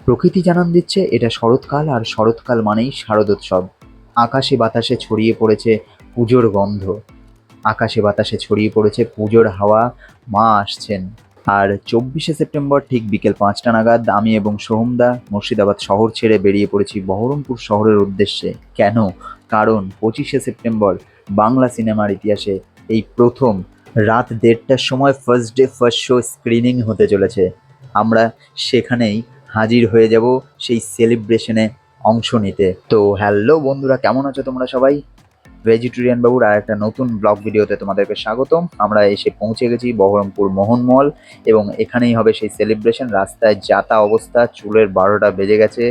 প্রকৃতি জানান দিচ্ছে এটা শরৎকাল, আর শরৎকাল মানেই শারদোৎসব। আকাশে বাতাসে ছড়িয়ে পড়েছে পুজোর গন্ধ, আকাশে বাতাসে ছড়িয়ে পড়েছে পুজোর হাওয়া। মা আসছেন। আর 24শে সেপ্টেম্বর ঠিক বিকেল 5টা নাগাদ আমি এবং সোহমদা মুর্শিদাবাদ শহর ছেড়ে বেরিয়ে পড়েছি বহরমপুর শহরের উদ্দেশ্যে। কেন? কারণ 25শে সেপ্টেম্বর বাংলা সিনেমার ইতিহাসে এই প্রথম রাত 1:30টার সময় first day first show screening হতে চলেছে। আমরা সেখানেই হাজির হয়ে যাব সেই সেলিব্রেশনে অংশ নিতে। তো হ্যালো বন্ধুরা, কেমন আছো তোমরা সবাই? ভেজিটেরিয়ান বাবুর আর একটা নতুন ব্লগ ভিডিওতে তোমাদেরকে স্বাগতম। আমরা এসে পৌঁছে গেছি বহরমপুর মোহন মল, এবং এখানেই হবে সেই সেলিব্রেশন। রাস্তায় যাতা অবস্থা, চুলের 12টা বেজে গেছে,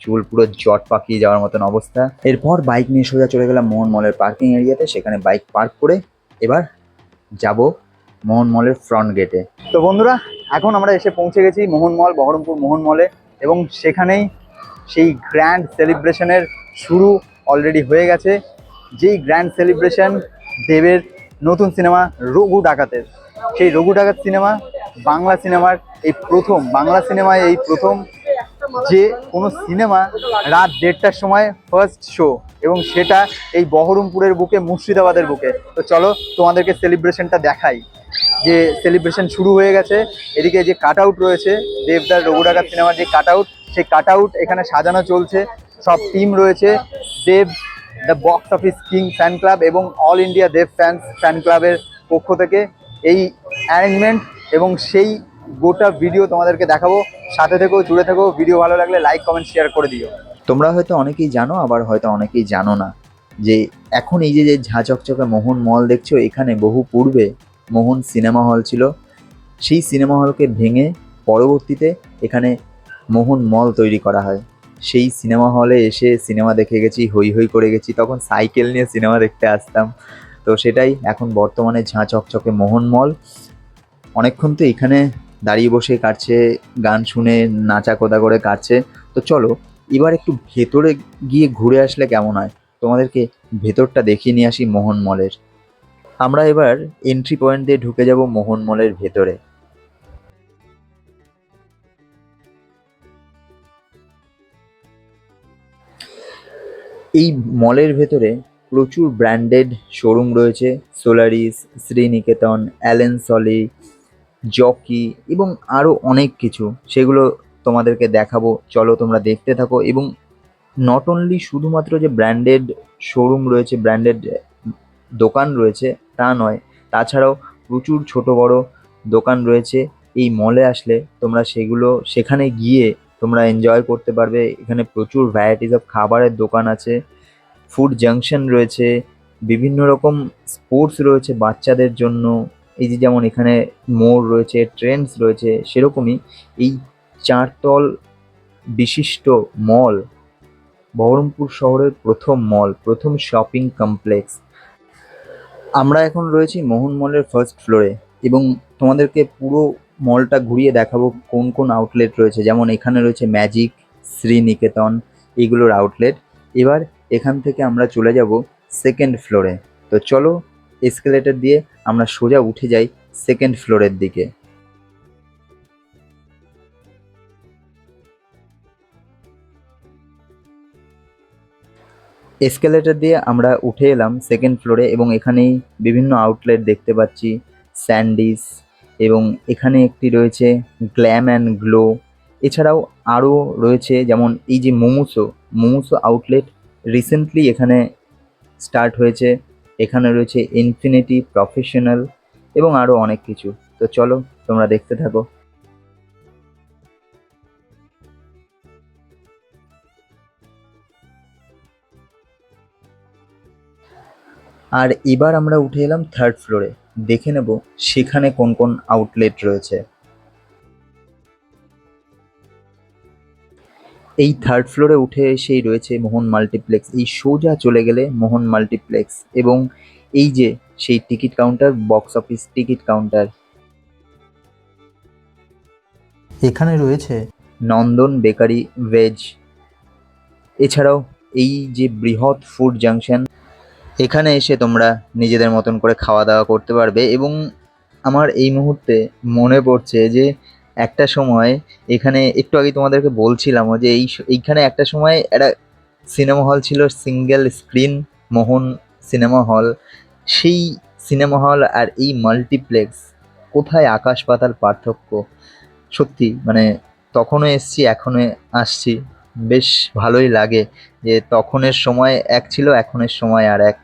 চুল পুরো জট পাকিয়ে যাওয়ার মতন অবস্থা। এরপর বাইক নিয়ে সোজা চলে গেলাম মোহন মলের পার্কিং এরিয়াতে, সেখানে বাইক পার্ক করে এবার যাব মোহন মলের ফ্রন্ট গেটে। তো বন্ধুরা, এখন আমরা এসে পৌঁছে গেছি মোহন মল, বহরমপুর মোহন মলে, এবং সেখানেই সেই গ্র্যান্ড সেলিব্রেশনের শুরু অলরেডি হয়ে গেছে। যেই গ্র্যান্ড সেলিব্রেশন দেবের নতুন সিনেমা রঘু ডাকাতের, সেই রঘু ডাকাত সিনেমা বাংলা সিনেমার এই প্রথম, বাংলা সিনেমায় এই প্রথম যে কোনো সিনেমা রাত 1:30টার সময় ফার্স্ট শো, এবং সেটা এই বহরমপুরের বুকে, মুর্শিদাবাদের বুকে। তো চলো তোমাদেরকে সেলিব্রেশনটা দেখাই, যে সেলিব্রেশন শুরু হয়ে গেছে। এদিকে যে কাট আউট রয়েছে দেবদার রঘু ডাকাত সিনেমার যে কাট আউট, সেই কাট আউট এখানে সাজানো চলছে। সব টিম রয়েছে, Dev the box office king fan club এবং অল ইন্ডিয়া দেব ফ্যান ক্লাবের পক্ষ থেকে এই অ্যারেঞ্জমেন্ট, এবং সেই গোটা ভিডিও তোমাদেরকে দেখাবো। সাথে থেকেও, জুড়ে থেকেও। ভিডিও ভালো লাগলে লাইক কমেন্ট শেয়ার করে দিও। তোমরা হয়তো অনেকেই জানো, আবার হয়তো অনেকেই জানো না, যে এখন এই যে ঝাঁ চকচকে মোহন মল দেখছো, এখানে বহু পূর্বে মোহন সিনেমা হল ছিল। সেই সিনেমা হলকে ভেঙে পরবর্তীতে এখানে মোহন মল তৈরি করা হয়। সেই সিনেমা হলে এসে সিনেমা দেখে গেছি, হই হই করে গেছি। তখন সাইকেল নিয়ে সিনেমা দেখতে আসতাম। তো সেটাই এখন বর্তমানে ঝাঁ চকচকে মোহন মল। অনেকক্ষণ তো এখানে দাঁড়িয়ে বসে কাটছে, গান শুনে নাচা কোদা করে কাটছে। তো চলো এবার একটু ভেতরে গিয়ে ঘুরে আসলে কেমন হয়, তোমাদেরকে ভেতরটা দেখিয়ে নিয়ে আসি মোহন মলের। আমরা এবার এন্ট্রি পয়েন্ট দিয়ে ঢুকে যাব মোহন মলের ভেতরে। এই মলের ভেতরে প্রচুর ব্র্যান্ডেড শোরুম রয়েছে। সোলারিস, শ্রীনিকেতন, অ্যালেন সলি, জকি এবং আরও অনেক কিছু। সেগুলো তোমাদেরকে দেখাবো, চলো তোমরা দেখতে থাকো। এবং নট অনলি শুধুমাত্র যে ব্র্যান্ডেড শোরুম রয়েছে, ব্র্যান্ডেড দোকান রয়েছে, তা নয়, তাছাড়াও প্রচুর ছোট বড় দোকান রয়েছে। এই মলে আসলে তোমরা সেখানে গিয়ে তোমরা এনজয় করতে পারবে। এখানে প্রচুর ভ্যারাইটিস অফ খাবারের দোকান আছে, ফুড জাংশন রয়েছে, বিভিন্ন রকম স্পোর্টস রয়েছে বাচ্চাদের জন্য। এই যে যেমন এখানে মোড় রয়েছে, ট্রেন্ডস রয়েছে, সেরকমই এই 4 তল বিশিষ্ট মল, বহরমপুর শহরের প্রথম মল, প্রথম শপিং কমপ্লেক্স। আমরা এখন রয়েছি মোহন মলের ফার্স্ট ফ্লোরে, এবং তোমাদেরকে পুরো মলটা ঘুরিয়ে দেখাবো কোন কোন আউটলেট রয়েছে। যেমন এখানে রয়েছে ম্যাজিক, শ্রীনিকেতন, এগুলোর আউটলেট। এবার এখান থেকে আমরা চলে যাব সেকেন্ড ফ্লোরে। তো চলো এসকেলেটর দিয়ে আমরা সোজা উঠে যাই সেকেন্ড ফ্লোরের দিকে। এসকেলেটর দিয়ে আমরা উঠে এলাম সেকেন্ড ফ্লোরে, এবং এখানেই বিভিন্ন আউটলেট দেখতে পাচ্ছি। স্যান্ডিস, এবং এখানে একটি রয়েছে গ্ল্যাম অ্যান্ড গ্লো। এছাড়াও আরও রয়েছে যেমন এই যে মোমোসো আউটলেট রিসেন্টলি এখানে স্টার্ট হয়েছে। এখানে রয়েছে ইনফিনিটি, প্রফেশনাল এবং আরও অনেক কিছু। তো চলো তোমরা দেখতে থাকো। আর এবার আমরা উঠে এলাম থার্ড ফ্লোরে, দেখে নেব সেখানে কোন কোন আউটলেট রয়েছে। এই থার্ড ফ্লোরে উঠে এসেই রয়েছে মোহন মাল্টিপ্লেক্স। এই সোজা চলে গেলে মোহন মাল্টিপ্লেক্স, এবং এই যে সেই ticket counter, box office ticket counter. এখানে রয়েছে নন্দন বেকারি ভেজ। এছাড়াও এই যে বৃহৎ ফুড জাংশন, এখানে এসে তোমরা নিজেদের মতন করে খাওয়া দাওয়া করতে পারবে। এবং আমার এই মুহূর্তে মনে পড়ছে যে একটা সময় এখানে একটু আগে তোমাদেরকে বলছিলাম যে এইখানে একটা সময় একটা সিনেমা হল ছিল, সিঙ্গেল স্ক্রিন মোহন সিনেমা হল। সেই সিনেমা হল আর এই মাল্টিপ্লেক্স, কোথায় আকাশ পাতাল পার্থক্য। সত্যি মানে তখনও এসছি, এখনো আসছি, বেশ ভালোই লাগে যে তখনের সময় এক ছিল, এখনের সময় আর এক।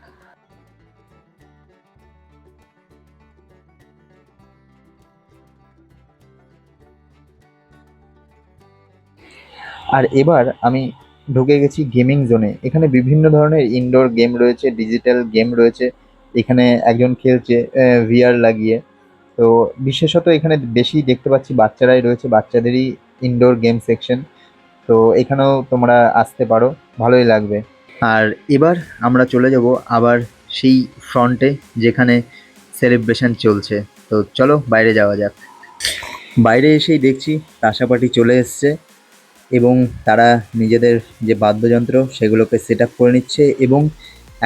আর এবার আমি ঢুকে গেছি গেমিং জোনে। এখানে বিভিন্ন ধরনের ইনডোর গেম রয়েছে, ডিজিটাল গেম রয়েছে। এখানে একজন খেলছে ভিআর লাগিয়ে। তো বিশেষত এখানে বেশি দেখতে পাচ্ছি বাচ্চারাই রয়েছে, বাচ্চাদেরই ইনডোর গেম সেকশন। তো এখানেও তোমরা আসতে পারো, ভালোই লাগবে। আর এবার আমরা চলে যাব আবার সেই ফ্রন্টে যেখানে সেলিব্রেশন চলছে। তো চলো বাইরে যাওয়া যাক। বাইরে এসেই দেখছি তাসা পার্টি চলে এসছে এবং তারা নিজেদের যে বাদ্যযন্ত্র সেগুলোকে সেট আপ করে নিচ্ছে এবং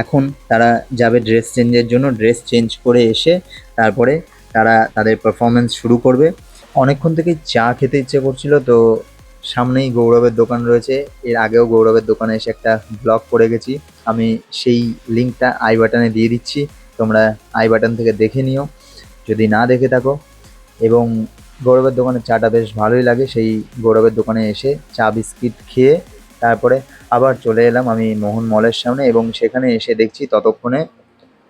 এখন তারা যাবে ড্রেস চেঞ্জের জন্য। ড্রেস চেঞ্জ করে এসে তারপরে তারা তাদের পারফরমেন্স শুরু করবে। অনেকক্ষণ থেকেই চা খেতে ইচ্ছে করছিল, তো সামনেই গৌরবের দোকান রয়েছে। এর আগেও গৌরবের দোকানে এসে একটা ব্লগ করে গেছি, আমি সেই লিঙ্কটা আই বাটনে দিয়ে দিচ্ছি, তোমরা আই বাটন থেকে দেখে নিও যদি না দেখে থাকো। এবং গৌরবের দোকানের চাটা বেশ ভালোই লাগে। সেই গৌরবের দোকানে এসে চা বিস্কিট খেয়ে তারপরে আবার চলে এলাম আমি মোহন মলের সামনে এবং সেখানে এসে দেখছি ততক্ষণে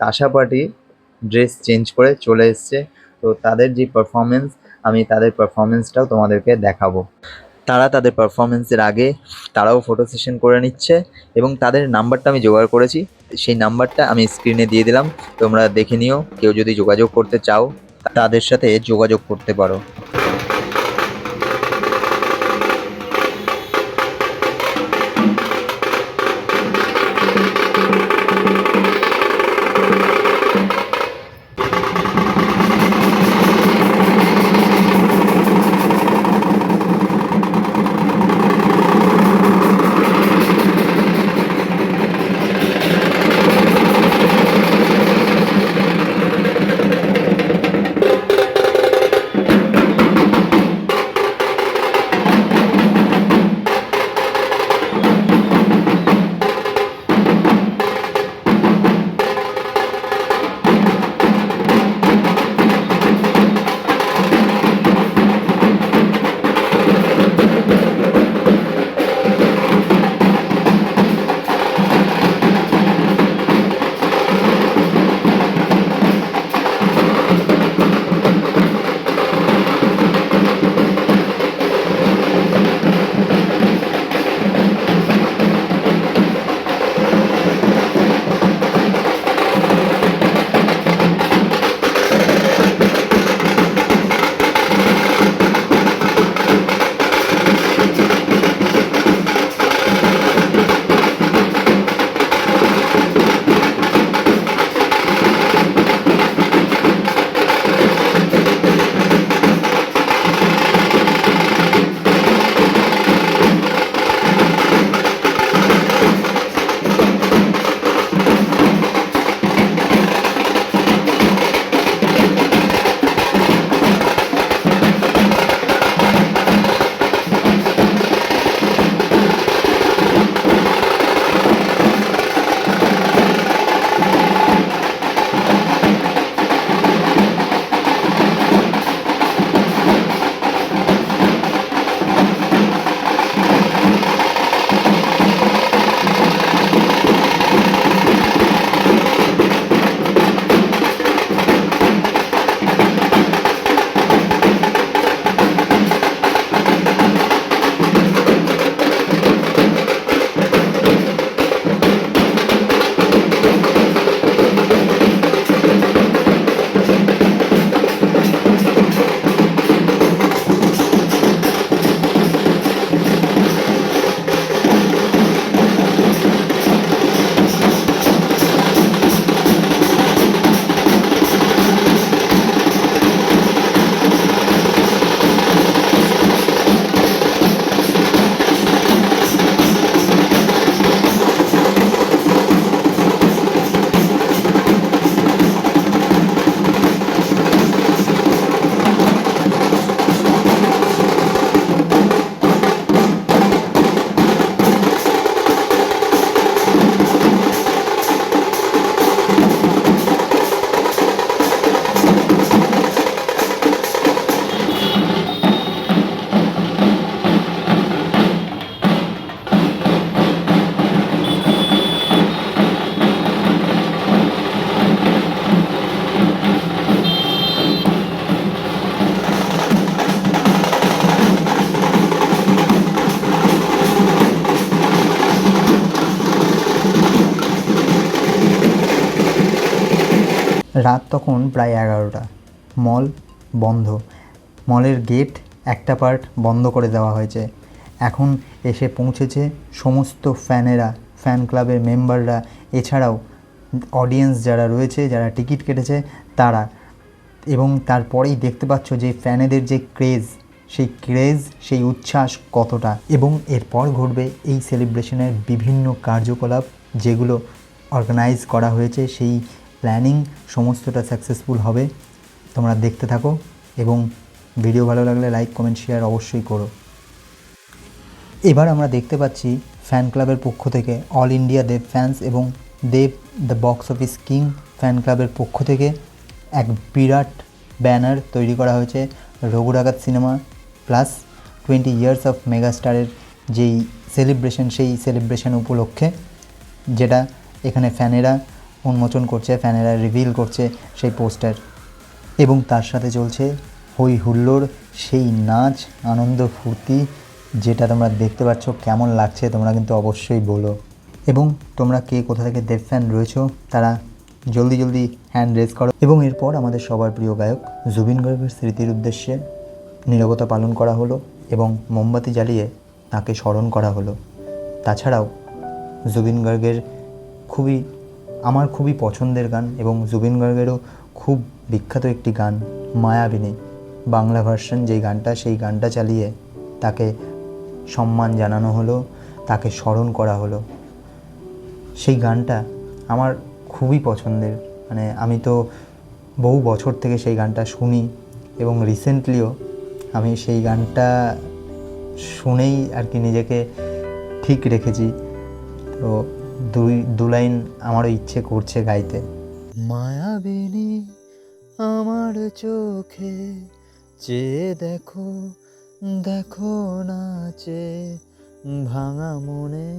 তাসা পার্টি ড্রেস চেঞ্জ করে চলে এসছে। তো তাদের যে পারফরমেন্স, আমি তাদের পারফরমেন্সটাও তোমাদেরকে দেখাবো। তারা তাদের পারফরমেন্সের আগে তারাও ফটো সেশন করে নিচ্ছে এবং তাদের নাম্বারটা আমি জোগাড় করেছি, সেই নাম্বারটা আমি স্ক্রিনে দিয়ে দিলাম, তোমরা দেখে নিও। কেউ যদি যোগাযোগ করতে চাও তাদের সাথে যোগাযোগ করতে পারো। রাত তখন প্রায় 11টা। মল বন্ধ, মলের গেট একটা পার্ট বন্ধ করে দেওয়া হয়েছে। এখন এসে পৌঁছেছে সমস্ত ফ্যানেরা, ফ্যান ক্লাবের মেম্বাররা, এছাড়াও অডিয়েন্স যারা রয়েছে, যারা টিকিট কেটেছে তারা। এবং তারপরেই দেখতে পাচ্ছ যে ফ্যানেদের যে ক্রেজ, সেই উচ্ছ্বাস কতটা। এবং এরপর ঘটবে এই সেলিব্রেশনের বিভিন্ন কার্যকলাপ যেগুলো অর্গানাইজ করা হয়েছে। সেই প্ল্যানিং সমস্তটা সাকসেসফুল হবে। তোমরা দেখতে থাকো এবং ভিডিও ভালো লাগলে লাইক কমেন্ট শেয়ার অবশ্যই করো। এবার আমরা দেখতে পাচ্ছি ফ্যান ক্লাবের পক্ষ থেকে, অল ইন্ডিয়া দেব ফ্যান্স এবং Dev the box office king fan ক্লাবের পক্ষ থেকে এক বিরাট ব্যানার তৈরি করা হয়েছে রঘু ডাকাত সিনেমা প্লাস 20 ইয়ার্স অফ মেগাস্টারের যেই সেলিব্রেশন, সেই সেলিব্রেশন উপলক্ষে, যেটা এখানে ফ্যানেরা উন্মোচন করছে, ফ্যানেরা রিভিল করছে সেই পোস্টার। এবং তার সাথে চলছে হই হুল্লোড়, সেই নাচ, আনন্দ, ফুর্তি, যেটা তোমরা দেখতে পাচ্ছ। কেমন লাগছে তোমরা কিন্তু অবশ্যই বলো। এবং তোমরা কে কোথা থেকে দেব ফ্যান রয়েছো তারা জলদি জলদি হ্যান্ড রেজ করো। এবং এরপর আমাদের সবার প্রিয় গায়ক জুবিন গার্গের স্মৃতির উদ্দেশ্যে নীরবতা পালন করা হলো এবং মোমবাতি জ্বালিয়ে তাকে স্মরণ করা হলো। তাছাড়াও জুবিন গার্গের আমার খুবই পছন্দের গান এবং জুবিন গার্গেরও খুব বিখ্যাত একটি গান মায়াবিনী, বাংলা ভার্সন যেই গানটা, সেই গানটা চালিয়ে তাকে সম্মান জানানো হলো, তাকে স্মরণ করা হলো। সেই গানটা আমার খুবই পছন্দের, মানে আমি তো বহু বছর থেকে সেই গানটা শুনি এবং রিসেন্টলিও আমি সেই গানটা শুনেই আর কি নিজেকে ঠিক রেখেছি। তো দু লাইন আমারও ইচ্ছে করছে গাইতে। মায়াবিনী আমার চোখে চেয়ে দেখো, দেখো নাচে ভাঙা মনে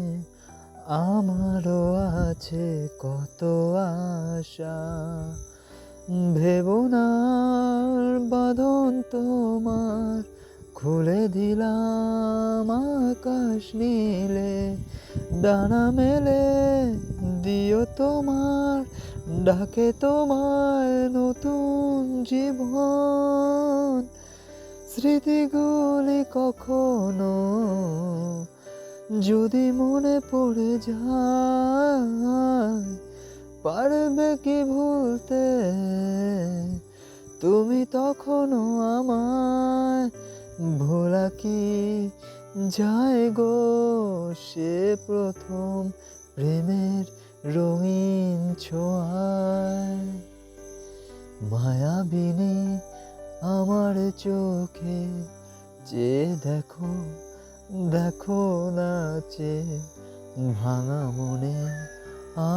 আমারও আছে কত আশা। ভেবো না বাঁধন তোমার, খুলে দিলাম আকাশ নীলে, ডানা মেলে দিও তোমার ডাকে তোমায় নতুন জীবন। স্মৃতিগুলি কখনো যদি মনে পড়ে যায়, পারবে কি ভুলতে তুমি তখনও আমায়? ভোলা কি যায় গো সে প্রথম প্রেমের রঙিন ছোঁয়ায়। মায়াবিনী আমার চোখে চেয়ে দেখো, দেখো নাচে ভাঙা মনে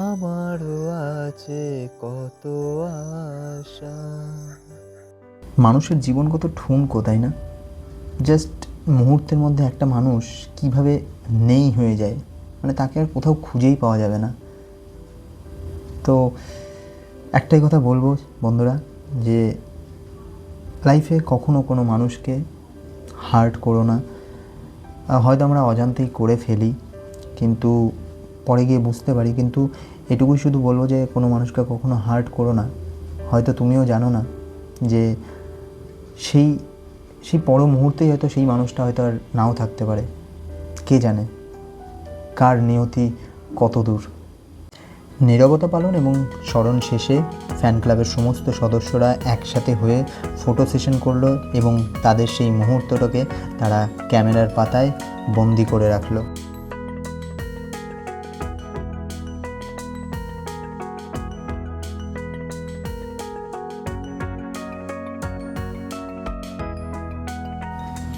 আমারও আছে কত আশা। মানুষের জীবন কত ঠুনকো, তাই না? জাস্ট মুহূর্তের মধ্যে একটা মানুষ কিভাবে নেই হয়ে যায়, মানে তাকে আর কোথাও খুঁজেই পাওয়া যাবে না। তো একটাই কথা বলবো বন্ধুরা, যে লাইফে কখনো কোনো মানুষকে হার্ট করো না। হয়তো আমরা অজান্তেই করে ফেলি, কিন্তু পরে গিয়ে বুঝতে পারি। কিন্তু এটুকুই শুধু বলবো যে কোনো মানুষকে কখনো হার্ট করো না। হয়তো তুমিও জানো না যে সেই পর মুহূর্তেই হয়তো সেই মানুষটা হয়তো আর নাও থাকতে পারে। কে জানে কার নিয়তি কত দূর। নীরবতা পালন এবং স্মরণ শেষে ফ্যান ক্লাবের সমস্ত সদস্যরা একসাথে হয়ে ফটো সেশন করলো এবং তাদের সেই মুহূর্তটাকে তারা ক্যামেরার পাতায় বন্দি করে রাখলো।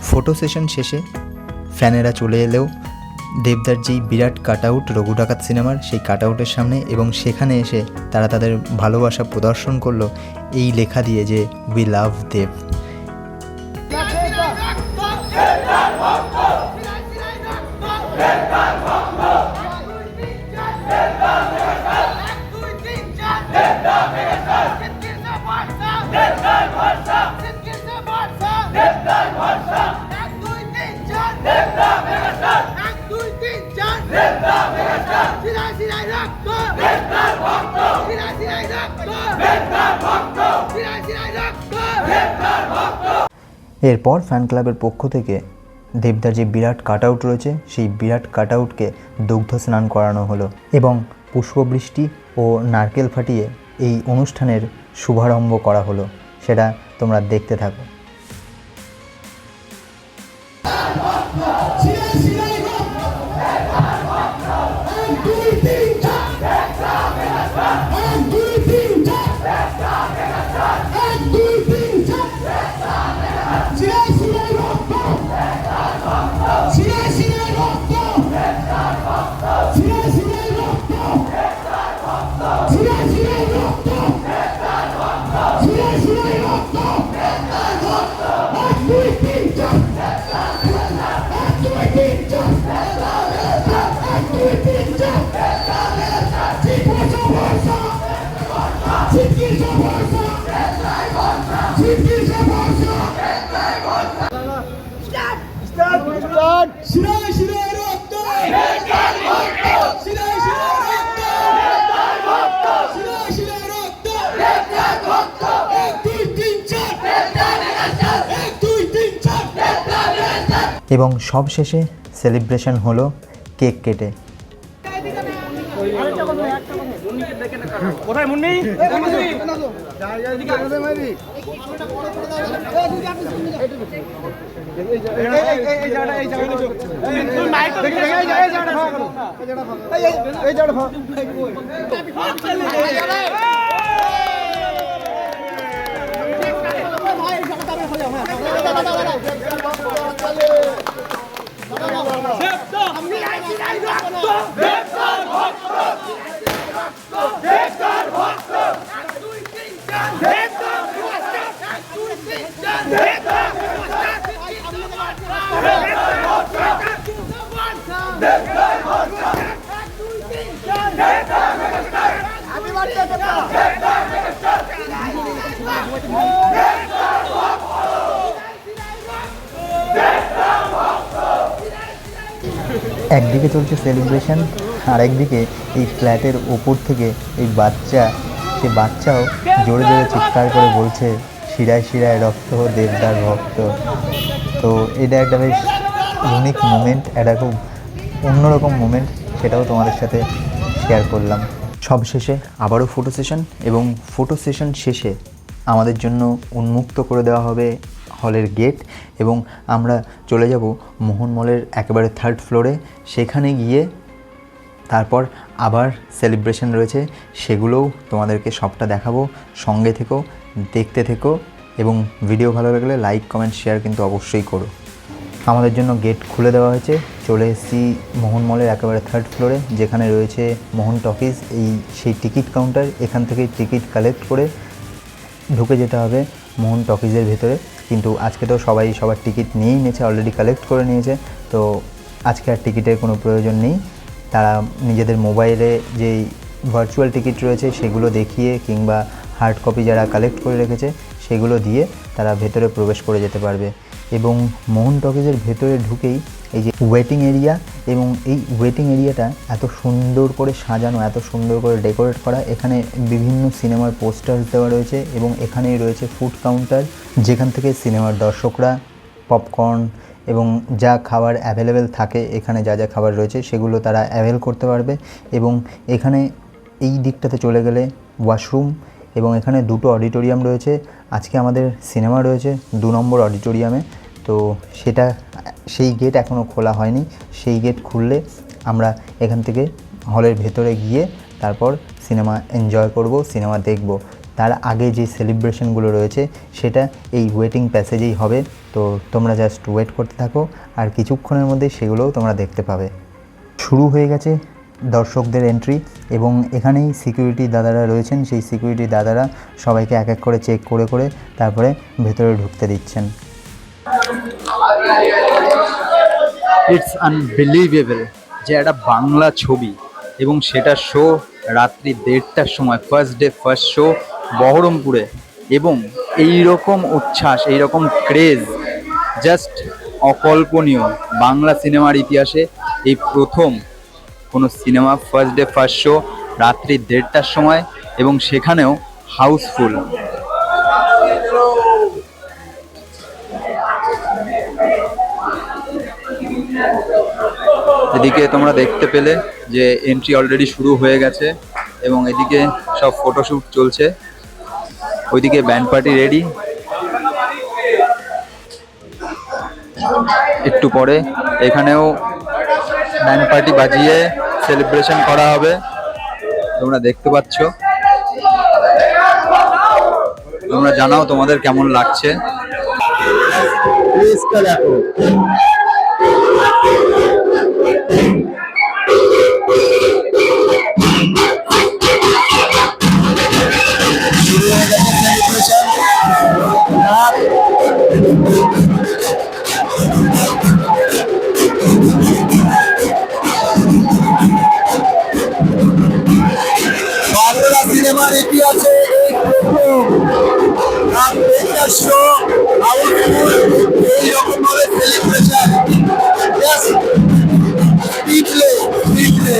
ফটো সেশন শেষে ফ্যানেরা চলে এলেও দেবদার যেই বিরাট কাট আউট রঘু ডাকাত সিনেমার, সেই কাট আউটের সামনে, এবং সেখানে এসে তারা তাদের ভালোবাসা প্রদর্শন করলো এই লেখা দিয়ে যে উই লাভ দেব। এক দুই তিন চার এরপর ফ্যান ক্লাবের পক্ষ থেকে দেবদার যে বিরাট কাট আউট রয়েছে সেই বিরাট কাট আউটকে দুগ্ধ স্নান করানো হলো এবং পুষ্পবৃষ্টি ও নারকেল ফাটিয়ে এই অনুষ্ঠানের শুভারম্ভ করা হলো। সেটা তোমরা দেখতে থাকো। এবং সবশেষে সেলিব্রেশন হলো কেক কেটে। কোথায় মুন্নি? একদিকে চলছে সেলিব্রেশন, আর একদিকে এই ফ্ল্যাটের ওপর থেকে এই সে বাচ্চাও জোরে জোরে চিৎকার করে বলছে শিরায় শিরায় রক্ত দেবদার ভক্ত। তো এটা একটা বেশ ইউনিক মুমেন্ট, একটা খুব অন্যরকম মুমেন্ট, সেটাও তোমাদের সাথে শেয়ার করলাম। সবশেষে আবারও ফটো সেশন, এবং ফটো সেশন শেষে আমাদের জন্য উন্মুক্ত করে দেওয়া হবে হলের গেট, এবং আমরা চলে যাব মোহন মলের একেবারে 3rd ফ্লোরে। সেখানে গিয়ে তারপর আবার সেলিব্রেশন রয়েছে, সেগুলোও তোমাদেরকে সবটা দেখাবো। সঙ্গে থেকো, দেখতে থেকো, এবং ভিডিও ভালো লাগলে লাইক কমেন্ট শেয়ার কিন্তু অবশ্যই করো। আমাদের জন্য গেট খুলে দেওয়া হয়েছে, চলে এসেছি মোহন মলের একেবারে 3rd ফ্লোরে, যেখানে রয়েছে মোহন টকিজ, সেই টিকিট কাউন্টার। এখান থেকে টিকিট কালেক্ট করে ঢুকে যেতে হবে মোহন টকিজের ভেতরে। কিন্তু আজকে তো সবাই সবার টিকিট নিয়েই নিয়েছে, অলরেডি কালেক্ট করে নিয়েছে, তো আজকে আর টিকিটের কোনো প্রয়োজন নেই। তারা নিজেদের মোবাইলে যেই ভার্চুয়াল টিকিট রয়েছে সেগুলো দেখিয়ে, কিংবা হার্ড কপি যারা কালেক্ট করে রেখেছে সেগুলো দিয়ে তারা ভেতরে প্রবেশ করে যেতে পারবে। এবং মোহন টকিজের ভেতরে ঢুকেই এই যে ওয়েটিং এরিয়া, এবং এই ওয়েটিং এরিয়াটা এত সুন্দর করে সাজানো, এত সুন্দর করে ডেকোরেট করা। এখানে বিভিন্ন সিনেমার পোস্টার দেওয়া রয়েছে, এবং এখানেই রয়েছে ফুড কাউন্টার, যেখান থেকে সিনেমার দর্শকরা পপকর্ন এবং যা খাবার অ্যাভেলেবেল থাকে, এখানে যা যা খাবার রয়েছে সেগুলো তারা অ্যাভেল করতে পারবে। এবং এখানে এই দিকটাতে চলে গেলে ওয়াশরুম, এবং এখানে 2টো অডিটোরিয়াম রয়েছে। আজকে আমাদের সিনেমা রয়েছে 2 নম্বর অডিটোরিয়ামে, তো সেই গেট এখনও খোলা হয়নি। সেই গেট খুললে আমরা এখান থেকে হলের ভেতরে গিয়ে তারপর সিনেমা এনজয় করব, সিনেমা দেখব। তার আগে যে সেলিব্রেশনগুলো রয়েছে সেটা এই ওয়েটিং প্যাসেজেই হবে। তো তোমরা জাস্ট ওয়েট করতে থাকো, আর কিছুক্ষণের মধ্যেই সেগুলোও তোমরা দেখতে পাবে। শুরু হয়ে গেছে দর্শকদের এন্ট্রি, এবং এখানেই সিকিউরিটি দাদারা রয়েছেন। সেই সিকিউরিটি দাদারা সবাইকে এক এক করে চেক করে করে তারপরে ভেতরে ঢুকতে দিচ্ছেন। ইটস আনবিলিভেবল যে একটা বাংলা ছবি, এবং সেটা শো রাত্রি 1:30টার সময়, ফার্স্ট ডে ফার্স্ট শো বহরমপুরে, এবং এই রকম উচ্ছ্বাস, এই রকম ক্রেজ জাস্ট অকল্পনীয়। বাংলা সিনেমার ইতিহাসে এই প্রথম কোনো cinema first day first show রাত্রি 1:30টার সময়, এবং সেখানেও হাউসফুল। এদিকে তোমরা দেখতে পেলে যে এন্ট্রি অলরেডি শুরু হয়ে গেছে এবং এদিকে সব ফটোশ্যুট চলছে। ওইদিকে ব্যান্ড পার্টি রেডি, একটু পরে এখানেও ব্যান্ড পার্টি বাজিয়ে সেলিব্রেশন করা হবে, তোমরা দেখতে পাচ্ছ। তোমরা জানাও তোমাদের কেমন লাগছে। বাংলা সিনেমার ইতিহাসে এই প্রথম রাত 1:30 শো হাউসফুল, এইরকম ভাবে সেলিব্রেশন। পিপলে পিপলে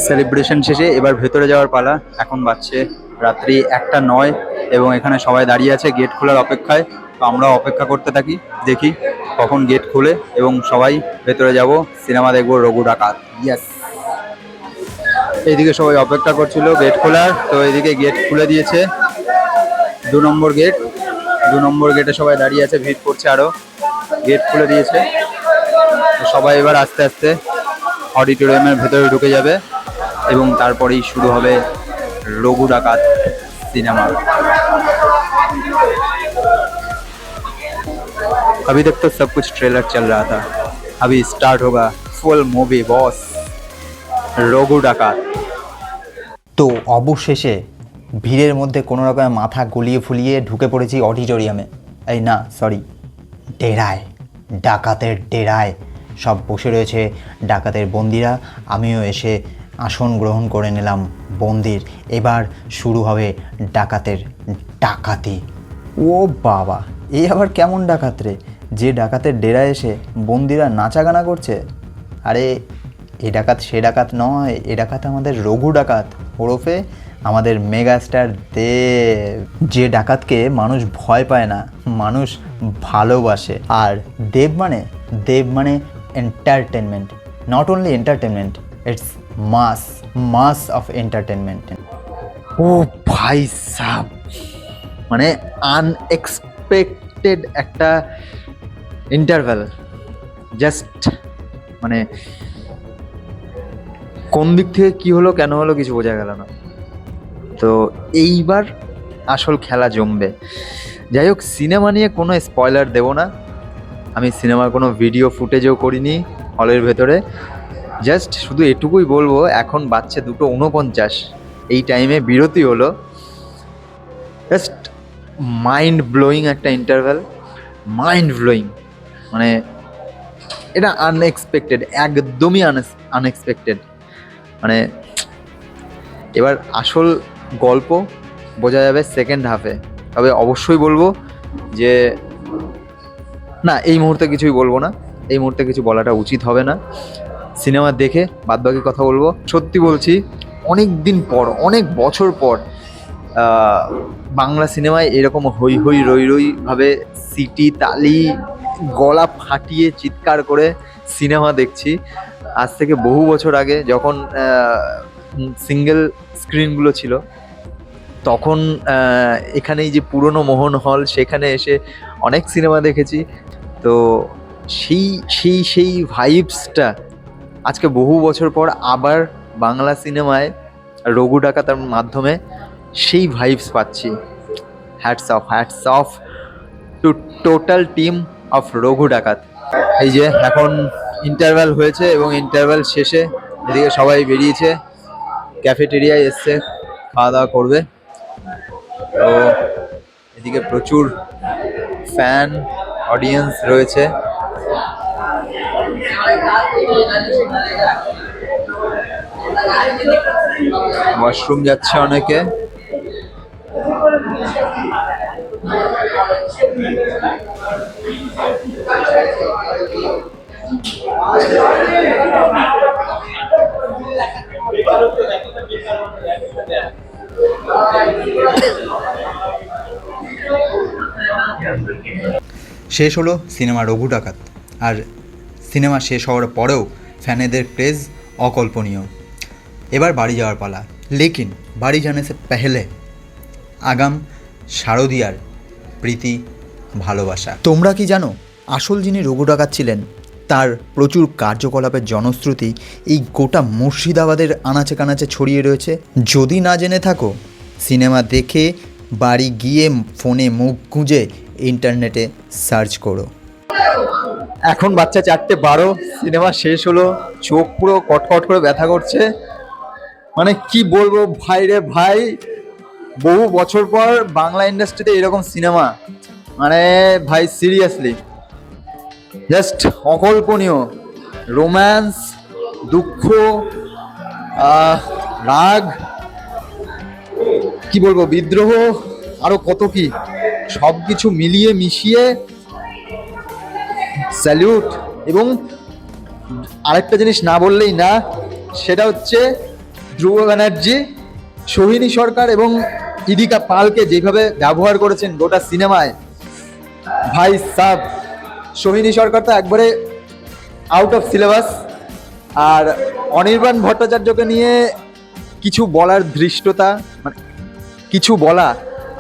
সেলিব্রেশন শেষে এবার ভেতরে যাওয়ার পালা। এখন বাজছে রাত্রি 1:09 এবং এখানে সবাই দাঁড়িয়ে আছে গেট খোলার অপেক্ষায়। তো আমরাও অপেক্ষা করতে থাকি, দেখি কখন গেট খুলে এবং সবাই ভেতরে যাব, সিনেমা দেখবো রঘু ডাকাত। ইয়েস, এইদিকে সবাই অপেক্ষা করছিল গেট খোলার, তো এইদিকে গেট খুলে দিয়েছে। 2 নম্বর গেট, 2 নম্বর গেটে সবাই দাঁড়িয়ে আছে, ভিড় করছে আরো। গেট খুলে দিয়েছে, তো সবাই এবার আস্তে আস্তে অডিটোরিয়ামের ভেতরে ঢুকে যাবে এবং তারপরেই শুরু হবে রঘু ডাকাত सिनेमा। अभी तक तो सब कुछ ट्रेलर चल रहा था, अभी स्टार्ट होगा फुल मूवी बॉस রঘু ডাকাত। তো অবশেষে ভিড়ের মধ্যে কোনো রকমের মাথা গলিয়ে ফুলিয়ে ঢুকে পড়েছি অডিটোরিয়ামে, এই না সরি ডেরায়, ডাকাতের ডেরায়। সব বসে রয়েছে ডাকাতের বন্দিরা, আমিও এসে আসন গ্রহণ করে নিলাম বন্দির। এবার শুরু হবে ডাকাতের ডাকাতি। ও বাবা, এই আবার কেমন ডাকাত রে, যে ডাকাতের ডেরায় এসে বন্দিরা নাচা গানা করছে? আরে এ ডাকাত সে ডাকাত নয়, এ ডাকাত আমাদের রঘু ডাকাত, ওরফে আমাদের মেগাস্টার দেব। যে ডাকাতকে মানুষ ভয় পায় না, মানুষ ভালোবাসে। আর দেব মানে entertainment, not only entertainment, it's mass of entertainment. ও ভাই সাব, মানে আনএক্সপেক্টেড একটা ইন্টারভ্যাল, জাস্ট মানে কোন দিক থেকে কি হলো কেন হলো কিছু বোঝা গেল না। তো এইবার আসল খেলা জমবে। যাই হোক, সিনেমা নিয়ে কোনো স্পয়লার দেব না, আমি সিনেমার কোনো ভিডিও ফুটেজও করিনি হলের ভেতরে। জাস্ট শুধু এটুকুই বলবো, এখন বাচ্চা 2:49, এই টাইমে বিরতি হলো। জাস্ট মাইন্ড ব্লোয়িং একটা ইন্টারভ্যাল, মাইন্ড ব্লোয়িং, মানে এটা আনএক্সপেক্টেড, একদমই আনএক্সপেক্টেড। মানে এবার আসল গল্প বোঝা যাবে সেকেন্ড হাফে। তবে অবশ্যই বলবো যে না, এই মুহূর্তে কিছুই বলবো না, এই মুহূর্তে কিছু বলাটা উচিত হবে না। সিনেমা দেখে বাদবাকি কথা বলবো। সত্যি বলছি, অনেক দিন পর, অনেক বছর পর বাংলা সিনেমায় এরকম হই হই রই রই ভাবে সিটি তালি গলা ফাটিয়ে চিৎকার করে সিনেমা দেখছি। আজ থেকে বহু বছর আগে যখন সিঙ্গেল স্ক্রিনগুলো ছিল, তখন এখানেই যে পুরনো মোহন হল, সেখানে এসে অনেক সিনেমা দেখেছি। তো সেই ভাইবসটা আজকে বহু বছর পর আবার বাংলা সিনেমায় রঘু ডাকাতার মাধ্যমে সেই ভাইবস পাচ্ছি। Hats off to total team of Raghu Dakat. এই যে এখন ইন্টারভ্যাল হয়েছে এবং ইন্টারভ্যাল শেষে এদিকে সবাই বেরিয়েছে, ক্যাফেটেরিয়ায় এসছে, খাওয়া দাওয়া করবে। তো এদিকে প্রচুর ফ্যান অডিয়েন্স রয়েছে। ওয়াশরুম যাচ্ছে অনেকে। শেষ হলো সিনেমা রঘু ডাকাত, আর সিনেমা শেষ হওয়ার পরেও ফ্যানেদের ক্রেজ অকল্পনীয়। এবার বাড়ি যাওয়ার পালা, লেকিন বাড়ি জানে সে পেহলে আগাম শারদিয়ার প্রীতি ভালোবাসা। তোমরা কি জানো আসল যিনি রঘু ডাকাত ছিলেন, তার প্রচুর কার্যকলাপের জনশ্রুতি এই গোটা মুর্শিদাবাদের আনাচে কানাচে ছড়িয়ে রয়েছে। যদি না জেনে থাকো, সিনেমা দেখে বাড়ি গিয়ে ফোনে মুখ গুঁজে ইন্টারনেটে সার্চ করো। এখন বাচ্চা 4:12, সিনেমা শেষ হলো, চোখ পুরো কটকট করে ব্যথা করছে। মানে কি বলবো ভাই রে ভাই, বহু বছর পর বাংলা ইন্ডাস্ট্রিতে এরকম সিনেমা, মানে ভাই সিরিয়াসলি জাস্ট অকল্পনীয়। রোম্যান্স, দুঃখ, রাগ, কি বলবো, বিদ্রোহ, আরো কত কি, সব কিছু মিলিয়ে মিশিয়ে স্যালিউট। এবং আরেকটা জিনিস না বললেই না, সেটা হচ্ছে ধ্রুব ব্যানার্জি, সোহিনী সরকার এবং ইদিকা পালকে যেভাবে ব্যবহার করেছেন গোটা সিনেমায়, ভাই সাব। সোহিনী সরকার তো একবারে আউট অফ সিলেবাস, আর অনির্বাণ ভট্টাচার্যকে নিয়ে কিছু বলার ধৃষ্টতা, মানে কিছু বলা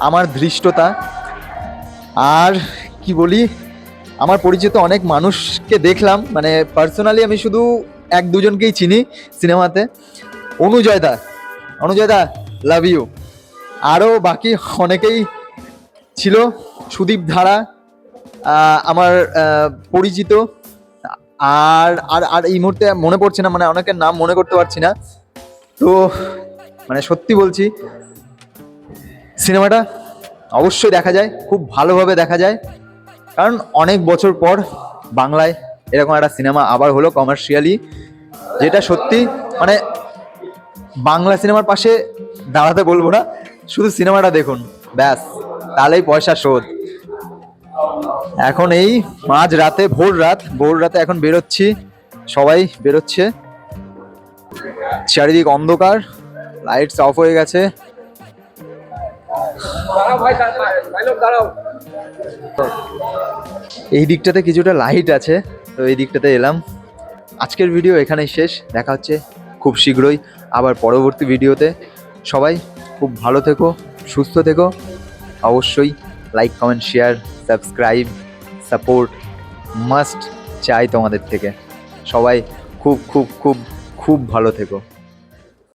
আমার ধৃষ্টতা। আর কি বলি, আমার পরিচিত অনেক মানুষকে দেখলাম, মানে পার্সোনালি আমি শুধু 1-2জনকেই চিনি সিনেমাতে। অনুজয় দা লাভ ইউ। আরও বাকি অনেকেই ছিল, সুদীপ ধারা আমার পরিচিত, আর আর আর এই মুহূর্তে মনে পড়ছে না, মানে অনেকের নাম মনে করতে পারছি না। তো মানে সত্যি বলছি, সিনেমাটা অবশ্যই দেখা যায়, খুব ভালোভাবে দেখা যায়, কারণ অনেক বছর পর বাংলায় এরকম একটা সিনেমা আবার হলো কমার্শিয়ালি, যেটা সত্যি মানে বাংলা সিনেমার পাশে দাঁড়াতে বলবো না, শুধু সিনেমাটা দেখুন ব্যাস, তাহলেই পয়সা শোধ। এখন এই মাঝ রাতে, ভোর রাতে এখন বেরোচ্ছি, সবাই বেরোচ্ছে, চারিদিক অন্ধকার, লাইটস অফ হয়ে গেছে। এই দিকটাতে কিছুটা লাইট আছে, তো এই দিকটাতে এলাম। আজকের ভিডিও এখানেই শেষ, দেখা হচ্ছে খুব শীঘ্রই আবার পরবর্তী ভিডিওতে। সবাই খুব ভালো থেকো, সুস্থ থেকো, অবশ্যই like, comment, share, subscribe, support must চাই তোমাদের থেকে। সবাই খুব খুব খুব খুব ভালো থেকো।